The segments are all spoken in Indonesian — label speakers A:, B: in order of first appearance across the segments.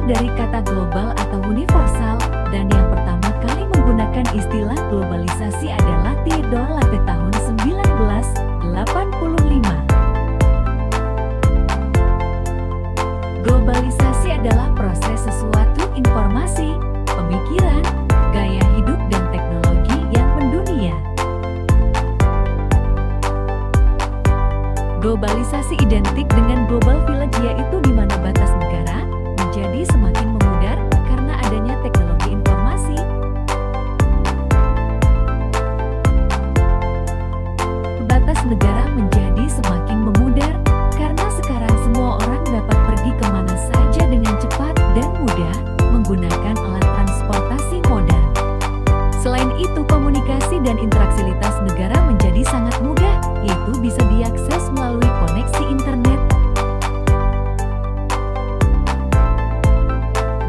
A: dari kata global atau universal, dan yang pertama kali menggunakan istilah globalisasi adalah Theodore Lacke tahun 1985. Globalisasi adalah proses sesuatu informasi, pemikiran, gaya hidup dan teknologi yang mendunia. Globalisasi identik dengan global village, yaitu di mana batas negara menjadi semakin memudar karena adanya teknologi informasi. Batas negara menjadi semakin memudar karena sekarang semua orang dapat pergi kemana saja dengan cepat dan mudah menggunakan alat transportasi modern. Selain itu, komunikasi dan interaksi lintas negara menjadi sangat mudah, yaitu bisa diakses melalui koneksi internet.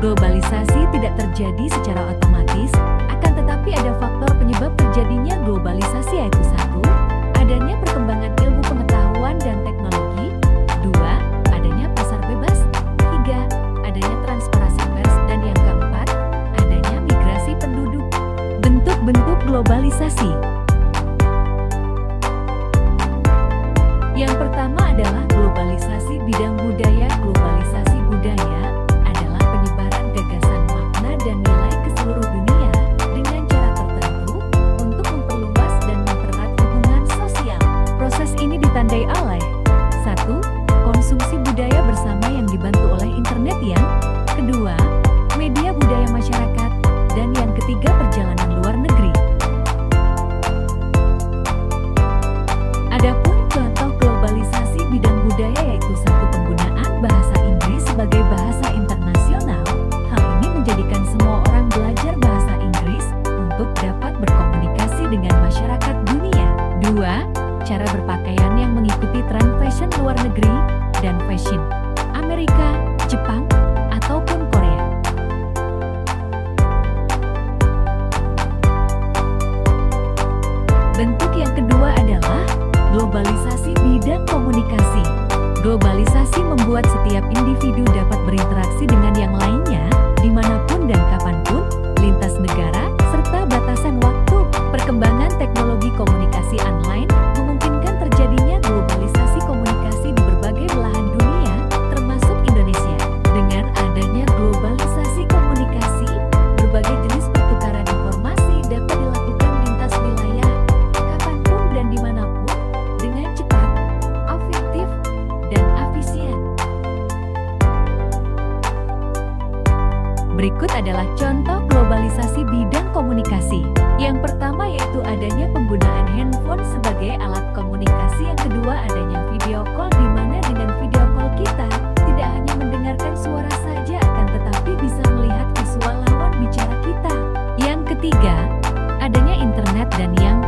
A: Globalisasi tidak terjadi secara otomatis, akan tetapi ada faktor penyebab terjadinya globalisasi, yaitu 1. Adanya perkembangan ilmu pengetahuan dan teknologi. 2. Adanya pasar bebas. 3. Adanya transparansi pers. Dan yang keempat, adanya migrasi penduduk. Bentuk-bentuk globalisasi. Yang pertama adalah globalisasi bidang budaya. Globalisasi budaya adalah penyebaran gagasan, makna, dan nilai ke seluruh dunia dengan cara tertentu untuk memperluas dan mempererat hubungan sosial. Proses ini ditandai oleh 1. Konsumsi budaya bersama yang dibantu oleh internet. Yang kedua, media budaya masyarakat. Dan yang ketiga, perjalanan luar negeri. Adapun contoh globalisasi bidang budaya, yaitu 1. Penggunaan bahasa Inggris sebagai bahasa internasional. Hal ini menjadikan semua orang belajar bahasa Inggris untuk dapat berkomunikasi dengan masyarakat dunia. 2. Cara berpakaian yang mengikuti tren fashion luar negeri dan fashion Amerika, Jepang, ataupun Korea. Bentuk yang kedua adalah globalisasi bidang komunikasi. Globalisasi membuat setiap individu dapat berinteraksi dengan yang lainnya, dimanapun dan kapanpun, lintas negara, serta batasan waktu. Perkembangan teknologi komunikasi online memungkinkan terjadinya globalisasi komunikasi di berbagai belahan dunia, termasuk Indonesia. Dengan adanya globalisasi komunikasi, berbagai jenis pertukaran informasi dapat dilakukan lintas wilayah, kapanpun dan dimanapun, dengan cepat, efektif, dan efisien. Berikut adalah contoh globalisasi bidang komunikasi. Yang pertama yaitu adanya penggunaan handphone sebagai alat komunikasi. Yang kedua, adanya video call, di mana dengan video call kita tidak hanya mendengarkan suara saja, akan tetapi bisa melihat visual lawan bicara kita. Yang ketiga, adanya internet. Dan yang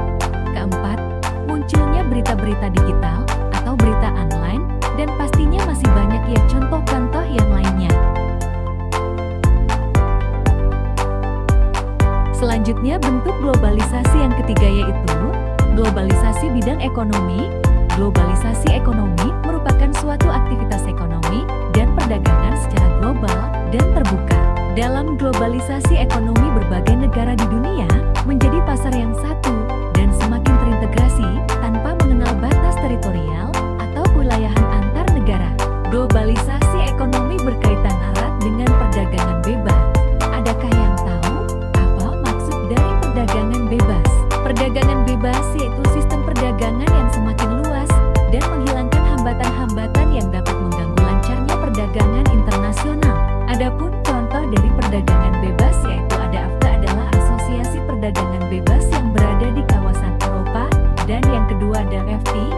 A: keempat, munculnya berita-berita digital atau berita online, dan pastinya masih banyak ya contoh-contoh yang lainnya. Selanjutnya, bentuk globalisasi yang ketiga yaitu globalisasi bidang ekonomi. Globalisasi ekonomi merupakan suatu aktivitas ekonomi dan perdagangan secara global dan terbuka. Dalam globalisasi ekonomi, berbagai negara di dunia menjadi pasar yang satu dan semakin terintegrasi tanpa mengenal batas teritorial atau kewilayahan antar negara. Globalisasi ekonomi berkaitan erat dengan perdagangan bebas. Adakah yang tahu apa maksud dari perdagangan bebas? Perdagangan bebas yaitu sistem perdagangan yang semakin luas dan menghilangkan hambatan-hambatan yang dapat mengganggu lancarnya perdagangan internasional. Adapun contoh dari perdagangan bebas yaitu ada AFTA, adalah asosiasi perdagangan bebas yang berada di kawasan Eropa, dan yang kedua ada FTA